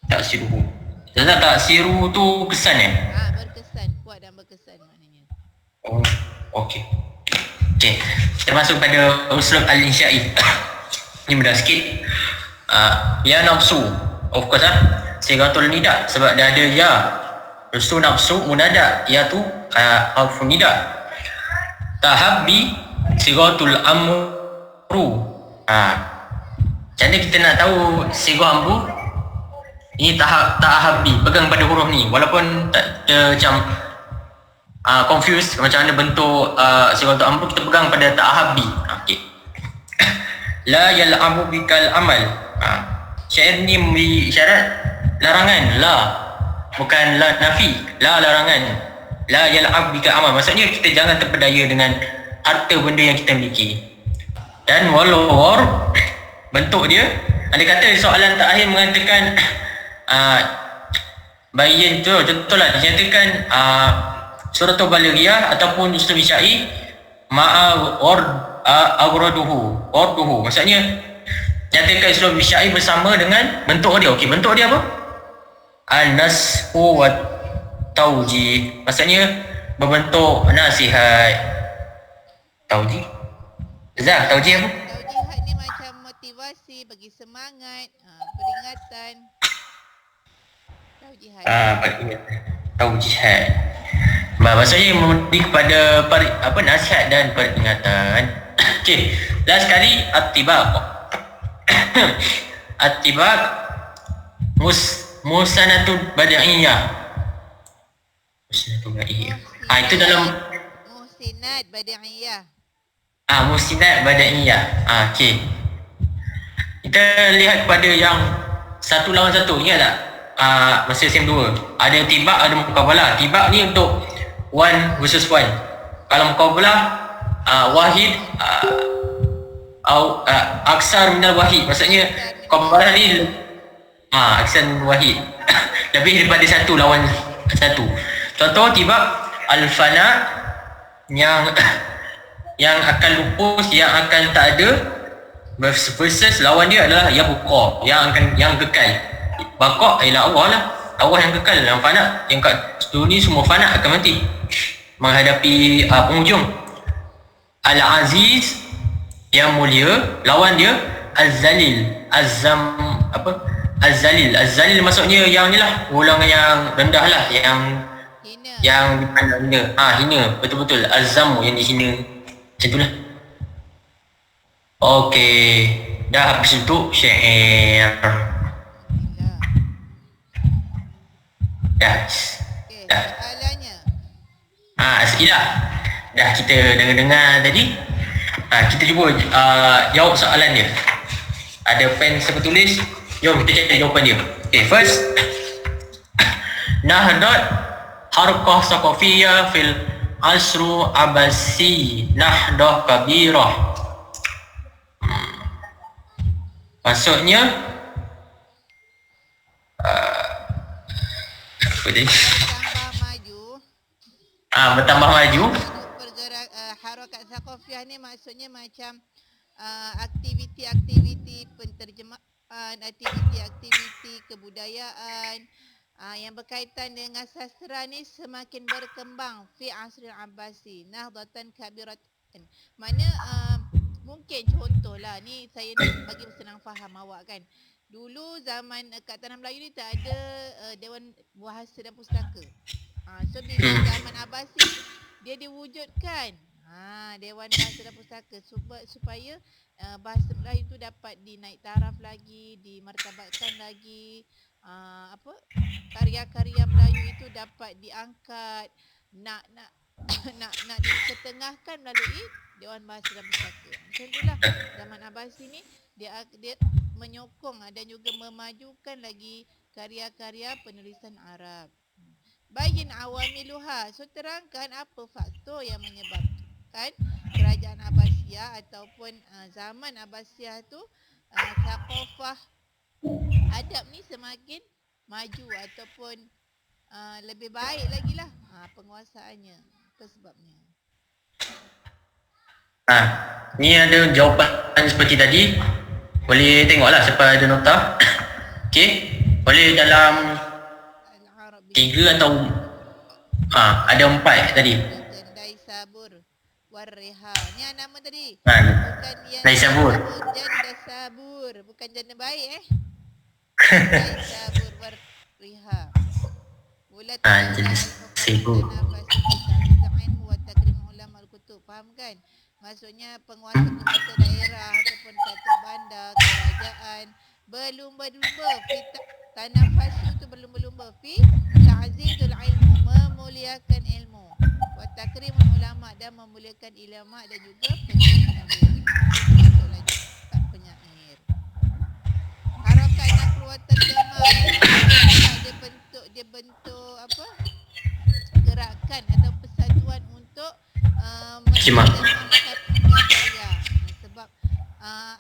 Taksiruhu. Ustazah, taksiru tu kesan Berkesan, kuat dan berkesan maknanya. Okey. Kita masuk pada uslub al-insya'i. Ni mudah sikit. Ya nafsu. Of course sigatul nida, sebab dia ada ya. Lepas tu nafsu munada, ya tu harfu nida. Tahabbi sigatul amru. Macam mana kita nak tahu sigah amru? Ini tahabbi, pegang pada huruf ni. Walaupun tak macam confused macam mana bentuk sigatul amru, kita pegang pada tahabbi. Okey. La yal'abu bikal amal. Syair ni memberi syarat larangan. La, bukan la nafi. La larangan. La yal'ab bikal amal, maksudnya kita jangan terpedaya dengan harta benda yang kita miliki. Dan walau bentuk dia, ada kata soalan terakhir mengatakan bayin tu, contohlah dinyatakan surah Balagiyah ataupun uslub syai ma'a awraduhu, maksudnya nyatakan uslub syai bersama dengan bentuk dia. Okey, bentuk dia apa? Al-nasfu wa tawjih, maksudnya berbentuk nasihat. Tawjih? Zah, tawjih apa? Tawjihat ni macam motivasi, bagi semangat, peringatan. Tawjihat. Tawjihat. Maksudnya memberi kepada nasihat dan peringatan. Okey, last sekali at-tibaq. At-tibaq musanatul bada'iyah. Musanatul bada'iyah. Itu dalam muhsinat bada'iyah. Muhsinat bada'iyah. Okey. Kita lihat kepada yang satu lawan satu, ingat tak? Masa SEM 2 ada tibak, ada muqabalah. Tibak ni untuk one versus one. Kalau muqabalah wahid aksar minal wahid, maksudnya muqabalah ni aksar minal wahid lebih daripada satu lawan satu. Contoh tibak al-fana yang akan lupus, yang akan tak ada, versus lawan dia adalah ya buqa, yang kekal. Baqa ialah Allah lah, Allah yang kekal, yang fana, yang kat dunia semua fana akan mati menghadapi penghujung. Al-Aziz yang mulia, lawan dia Az-Zalil. Az-Zalil maksudnya yang ni lah, golongan yang rendah lah, yang hina. Yang dipandang hina. Hina, betul-betul. Az-Zamu, yang dihina. Macam tu lah. Okey, dah habis untuk syair. Dah. Okey, Dah. soalannya. Sekilah. Dah kita dengar tadi. Kita cuba jawab soalan dia. Ada pen siapa tulis? Jom kita cari jawapan dia. Okay, first. Nahdat harkah saqafiyah fil asru abasi nahdah kabirah. Maksudnya apa tadi? Bertambah maju. Pergerak harakat saqafiyah ni maksudnya macam aktiviti-aktiviti penterjemahan, aktiviti-aktiviti kebudayaan yang berkaitan dengan sastra ni semakin berkembang fi asril Abbasi nahdatan kabiratan. Mana mungkin contohlah ni, saya nak bagi senang faham awak kan. Dulu zaman kat Tanah Melayu ni tak ada Dewan Bahasa dan Pustaka. So bila zaman Abbasi dia diwujudkan Dewan Bahasa dan Pustaka supaya bahasa Melayu tu dapat dinaik taraf lagi, dimartabatkan lagi. Karya-karya Melayu itu dapat diangkat, nak nak diketengahkan melalui Dewan Bahasa dan Pustaka. Macam itulah zaman Abbasi ni dia menyokong dan juga memajukan lagi karya-karya penulisan Arab. Bayin awamiluha. So terangkan apa faktor yang menyebabkan kerajaan Abbasiyah ataupun zaman Abbasiyah tu thaqafah adab ni semakin maju ataupun lebih baik lagi lah penguasaannya. Apa sebabnya? Ni ada jawapan seperti tadi. Boleh tengoklah siapa ada nota. Okey, boleh dalam 3 atau ada 4 tadi. Jandai sabur warriha. Ni nama tadi. Bukan yang Jandai sabur. Janda sabur, bukan janda baik Jandai sabur warriha. Bulat Janda sabur. Faham kan? Maksudnya penguasa daerah ataupun kata bandar, kerajaan berlumba-lumba tanah fasu tu berlumba-lumba fi ta'zizul ilmu, memuliakan ilmu, wa takrimul ulama dan memuliakan ulama dan juga penyair. Harakat nakluatan jamal dia bentuk apa? Gerakan atau persatuan untuk sebab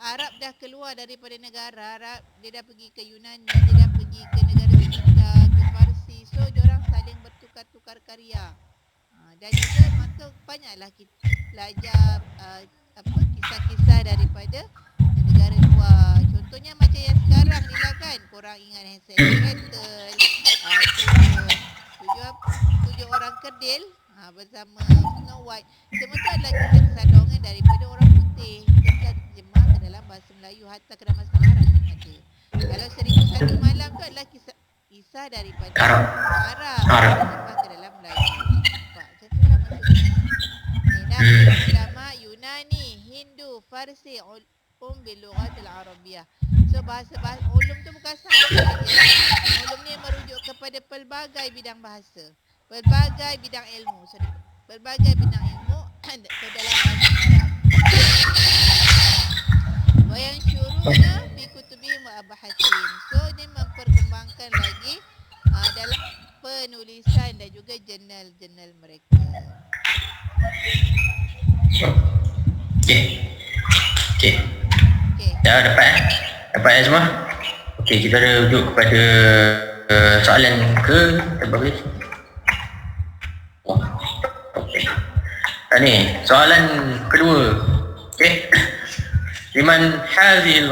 Arab dah keluar daripada negara Arab, dia dah pergi ke Yunani, dia dah pergi ke negara sekitar, ke Parsi. So diorang saling bertukar-tukar karya. Dan juga maka banyaklah kita belajar kisah-kisah daripada negara luar. Contohnya macam yang sekarang ni lah kan, korang ingat Hansel and Gretel, tujuh orang kerdil bersama Snow White. Semua tu adalah kisah dongan daripada orang putih. Kita terjemah ke dalam bahasa Melayu, hatta ke dalam bahasa Arab ada. Kalau 1001 malam tu adalah kisah daripada Arab. Terjemah ke dalam Melayu. Nampak? Macam tu lah maksudnya. Ulama Yunani, Hindu, Farsi, bilughatil Arabiyah. So bahasa-bahasa ulum tu bukan satu saja. Ulum ni merujuk kepada pelbagai bidang bahasa, pelbagai bidang ilmu, pelbagai bidang ilmu ke dalam bahasa Arab. Wa yanshuruna fi kutubihim wa abahathihim. So dia memperkembangkan lagi dalam penulisan dan juga jurnal-jurnal mereka. Okey. Dah dapat Dapat semua? Okey, kita ada rujuk kepada soalan ke berapa? Okey. Ni, soalan kedua. Okey. Liman hazil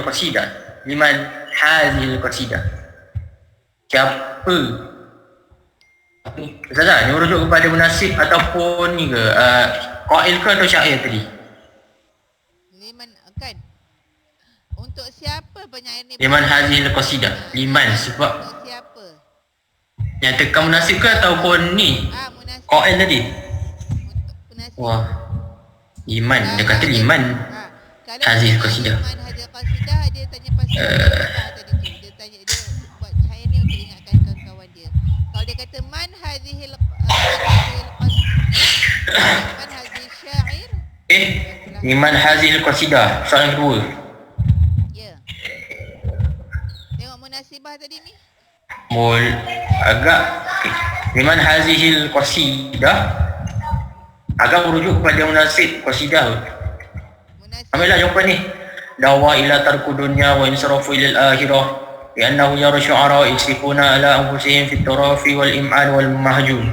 qasidah? Siapa? Ustazah, ni merujuk kepada munasib ataupun ni ke? Qail ke atau syair tadi? Untuk siapa penyair ni? Liman hazil qasidah. Liman sebab untuk siapa? Yang tekan munasib ke ataupun ni? Munasib. Qail tadi. Untuk munasib. Wah. Liman, dia kata liman. Hazil qasidah. Liman hazil qasidah dia tanya pasal tadi tu. Dia tanya dia buat syair ni untuk ingatkan kawan-kawan dia. Kalau dia kata man hazil qasidah, man hazil syair. Liman hazil qasidah. Soalan kedua. Nasibah tadi ni? Agak liman hazihil qasidah agak merujuk kepada munasib qasidah. Ambillah jawapan ni. Dawa ila tarku dunya wa insarafu ila al-akhirah li'annahu yara syu'ara yasrifuna ala anfusihim fit tarafi wal im'an wal mahjun.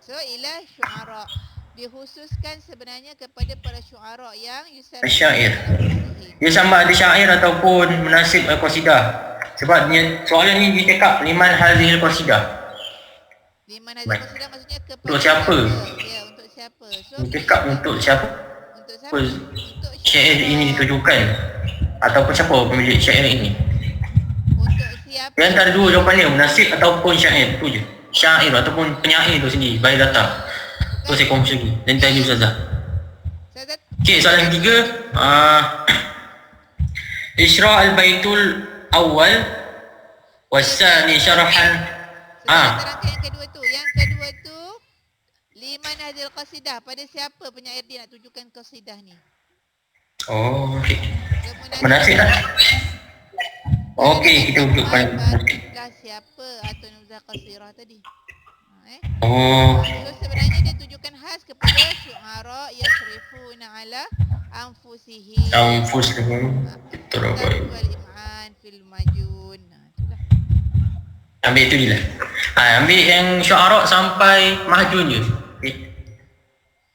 So ila syu'ara dikhususkan sebenarnya kepada para syu'ara yang syair. Dia sama ada syair ataupun munasib qasidah. Sebab soalan ni dia cakap liman hazil qasidah. Liman hazil qasidah maksudnya kepada untuk siapa? Ya, untuk siapa? So dia cakap untuk siapa? Untuk siapa? Untuk syair ini ditujukan ataupun siapa pemilik syair ini? Untuk siapa? Dia antara dua jawapan dia, munasib ataupun syair, tu je. Syair ataupun penyair tu sendiri, bayar data. Tu saya kongsi lagi. Dan tanya Ustazah. Okey, soalan ketiga. Isra al-baitul awal wasani syarahan. Terangkan yang kedua tu. Yang kedua tu Liman hadil qasidah. Pada siapa penyair dia nak tujukan qasidah ni? Oh, okey. Kemudian Munafik lah. Okey, kita untuk lah siapa atau nuzah qasirah tadi. Oh, So sebenarnya dia tujukan khas kepada syu'ara yasrifuna ala anfusihim. Terbaik. Wal im'an fil majun. Itulah. Ambil itu je lah. Ambil yang syu'ara sampai mahjun je. Okay.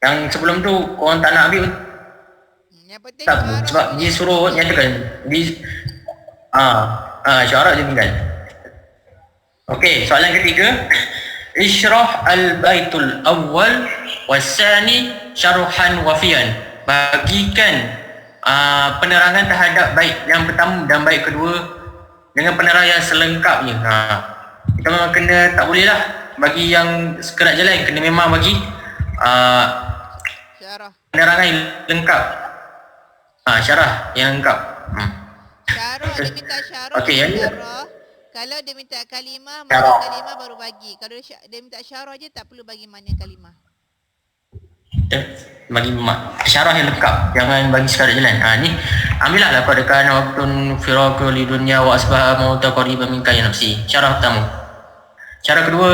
Yang sebelum tu korang tak nak ambil. Yang penting Tak apa, sebab dia suruh nyatakan. Syu'ara je tinggal. Okey, soalan ketiga. Isyrah al-baitul awal wasani syarhan wafian. Bagikan penerangan terhadap bait yang pertama dan bait kedua dengan penerangan yang selengkapnya. Kita memang kena, tak boleh lah bagi yang sekerat je lain, kena memang bagi syarah. penerangan yang lengkap. Syarah yang lengkap. Syarah dia minta syarah. Okey, yang ni. Kalau dia minta kalimah, mana kalimah baru bagi. Kalau dia minta syarah je tak perlu bagi mana kalimah. Bagi syarah yang lengkap, jangan bagi sekarat jalan. Ni ambillah laqad kana waqtun firaqu lidunya wa asbaha mauta qariban minka ya nafsi. Syarah pertama. Syarah kedua,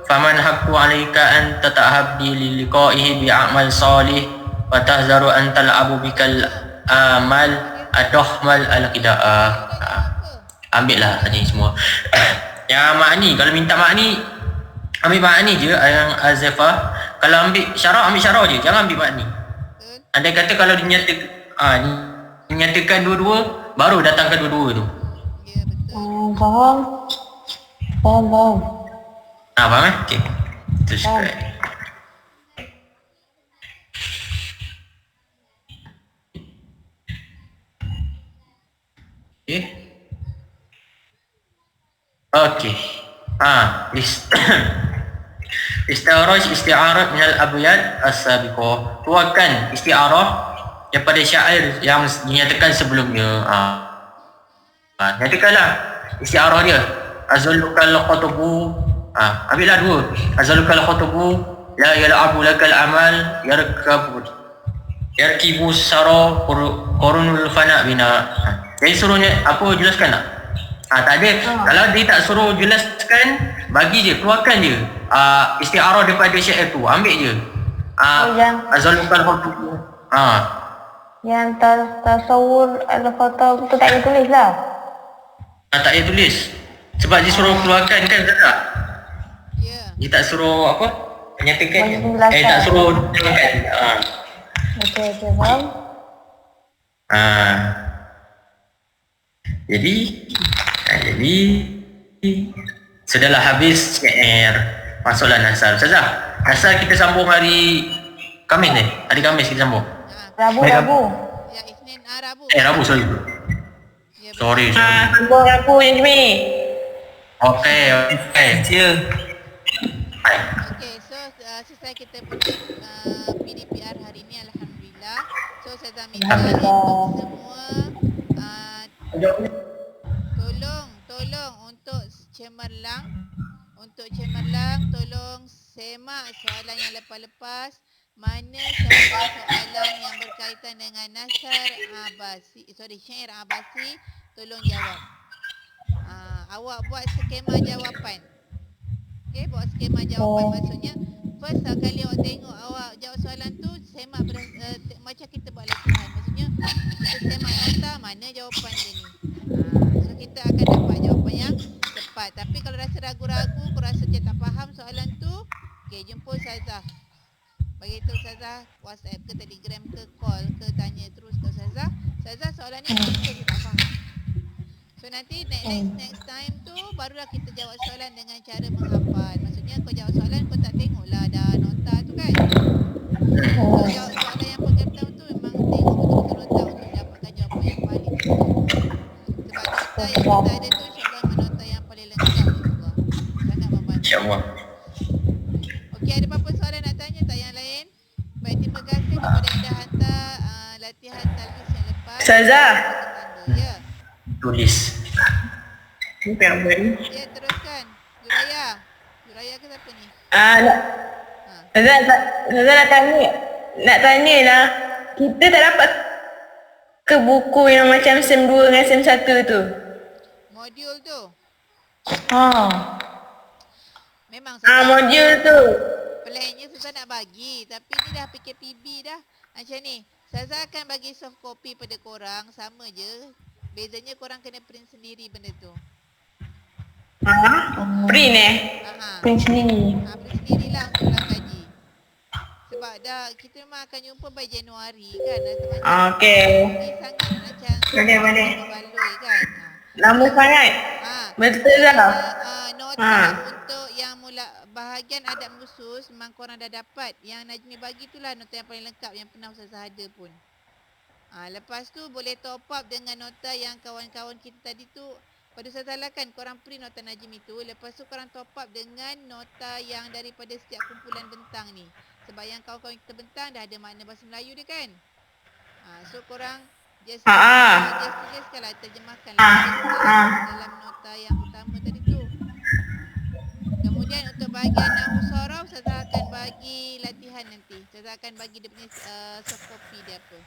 faman haqqu alayka an tata'habdi li liqa'ihi bi a'mal salih wa tahzaru an tal'abu bikal amal adahmal al-qida'ah. Ambil lah tadi semua. Yang makni, kalau minta makni, ambil makni je yang azifah. Kalau ambil syarah je, jangan ambil makni. Andai kata kalau dinyatakan dua-dua, baru datangkan dua-dua tu. Ya, betul. Faham. Faham okey. Terus Okey. Isti'arah minal abyad as-sabiqah. Keluarkan isti'arah daripada syair yang dinyatakan sebelumnya. Nyatakanlah isti'arah dia. Azallukal khatabu. Ambillah dua. Azallukal khatabu la yal'abu lakal amal yarkibu sara qurunul fana bina. Jadi suruhnya apa, jelaskan tak? Tak ada. Kalau dia tak suruh jelaskan, bagi je, keluarkan je isti'arah daripada syair tu, ambil je. Azalukal khatabu. Yang tasawur al-khatab tu tak payah tulis lah. Tak payah tulis. Sebab dia suruh keluarkan kan, tak? Ya. Dia tak suruh apa? Menyatakan. Tak suruh jelaskan. Okey, faham. Jadi sudahlah habis syair. Masuklah nasar. Ustazah, nasar kita sambung hari Khamis ni. Hari Khamis kita sambung. Rabu. Ya, Isnin, Rabu. Rabu, sorry. Ya, Sorry. Rabu yang ni. Okey. Okey, so selesai kita punya PDPR hari ni, alhamdulillah. So saya minta untuk semua tolong untuk cemerlang tolong semak soalan yang lepas-lepas. Mana saja soalan yang berkaitan dengan Nasar Abasi, syair Abasi, tolong jawab. Awak buat skema jawapan. Okey, buat skema jawapan. Maksudnya first kali awak tengok awak jawab soalan tu, semak macam kita buat latihan. Maksudnya kita semak nota mana jawapan dia ni. So kita akan dapat jawapan yang tepat. Tapi kalau rasa ragu-ragu, kau rasa tak faham soalan tu, okey, jumpa Ustazah. Bagi tahu Ustazah WhatsApp ke Telegram ke call ke, tanya terus ke Ustazah. Ustazah, soalan ni betul saya tak faham. So nanti next time tu barulah kita jawab soalan dengan cara menghafal. Maksudnya kau jawab soalan, kau tak tengoklah dah nota tu kan. Kau jawab soalan yang pengertian tu memang tengok betul-betul nota untuk dapatkan jawapan yang paling betul. Sebab nota yang kita ada tu insyaAllah nota yang paling lengkap, insyaAllah. Sangat membantu. InsyaAllah. Okey, ada apa-apa soalan nak tanya tak yang lain? Baik, terima kasih kepada yang dah hantar latihan talbis yang lepas. Ustazah. Ya. Tulis. Ya, teruskan. Juraya ke siapa ni? Ustazah nak tanya lah. Kita tak dapat ke buku yang macam SEM 2 dengan SEM 1 tu? Modul tu. Memang Modul tu. plannya Ustazah nak bagi, tapi ni dah PKPB dah. Macam ni, Ustazah akan bagi soft copy pada korang, sama je. Bezanya korang kena print sendiri benda tu. Print Print sendiri. Print sendirilah untuk ulang kaji. Sebab dah kita memang akan jumpa by Januari kan. Okey. Ini sangat macam Boleh. baloi kan. Lama sangat. Betul lah. Nota untuk yang mula bahagian adab khusus memang korang dah dapat. Yang Najmi bagi itulah nota yang paling lengkap yang pernah Ustazah ada pun. Lepas tu boleh top up dengan nota yang kawan-kawan kita tadi tu. Pada Ustazah lah kan korang print nota Najmi tu. Lepas tu korang top up dengan nota yang daripada setiap kumpulan bentang ni. Sebab yang kawan-kawan kita bentang dah ada makna bahasa Melayu dia kan. So korang just lah terjemahkan dalam nota yang utama tadi tu. Kemudian untuk bahagian Nahwu Saraf, Ustazah akan bagi latihan nanti. Ustazah akan bagi dia punya soft copy dia apa.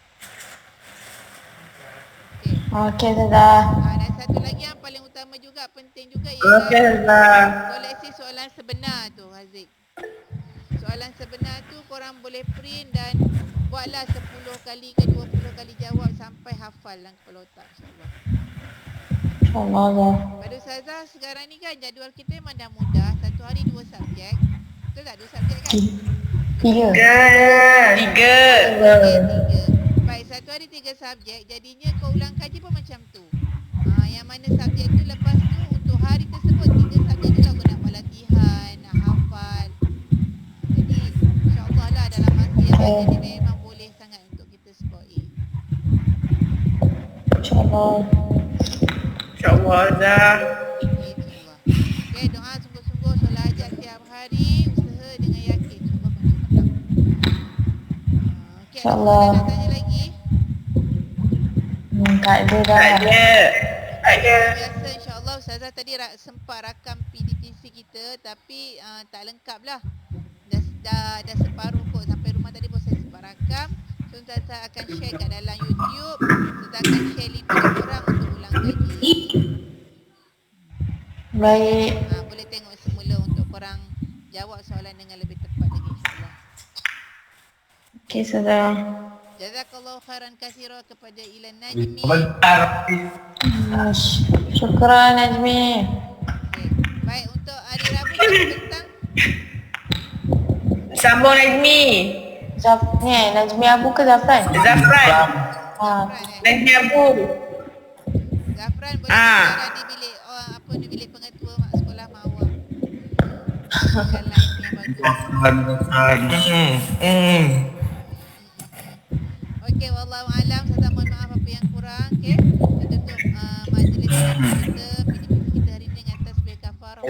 Okey, Ustazah. Dan satu lagi yang paling utama juga, penting juga ialah koleksi soalan sebenar tu, Haziq. Soalan sebenar tu korang boleh print dan buatlah 10 kali ke 20 kali jawab sampai hafal dalam kepala otak, insyaAllah. InsyaAllah. Pada Ustazah sekarang ni kan jadual kita memang dah mudah. Satu hari 2 subjek. Betul tak? 2 subjek kan? 3. 3. Baik, satu hari 3 subjek. Jadinya kau ulang kaji pun macam tu. Yang mana subjek tu lepas tu untuk hari tersebut 3 subjek tu lah kau nak buat latihan, nak hafal. Jadi insyaAllah lah dalam masa yang ada ni memang boleh sangat untuk kita score A. InsyaAllah. InsyaAllah Zah. Okay, doa sungguh-sungguh solat hajat tiap hari. Usaha dengan yakin. InsyaAllah kunci menang. Okay, ada soalan nak tanya lagi? Tak ada dah. Tak ada. Biasa insyaAllah Ustazah tadi sempat rakam PDPC kita, tapi tak lengkap lah. Dah separuh kot. Sampai rumah tadi pun saya sempat rakam. So Ustazah akan share kat dalam YouTube. Ustazah akan share link pada korang untuk ulang kaji. Baik. Boleh tengok semula untuk korang jawab soalan dengan lebih tepat lagi, insyaAllah. Okey, Ustazah. Jazakallahu khairan katsira kepada Ilan Najmi. Syukran Najmi. Okay. Baik, untuk hari Rabu petang. Sambung Najmi. Najmi Abu ke Zafran? Zafran. Najmi Abu. Zafran boleh bicara di bilik di bilik pengetua sekolah mak awak. Dalam yang bagus. Okey, wallahu alam. Saya mohon maaf apa yang kurang. Okey, kita tutup majlis kita PDPC kita hari ini dengan tasbih kafarah.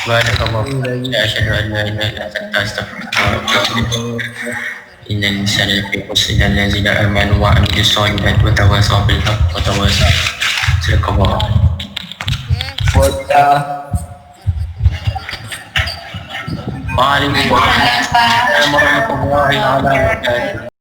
Barakallahu fiik. Asyhadu an la ilaha illa anta astaghfiruka wa atubu ilaik. Innal insana lafi khusr illa allazina amanu wa amilus solihati wa tawassaw bil haqqi wa tawassaw bil sabr. Waalaikumsalam warahmatullahi wabarakatuh.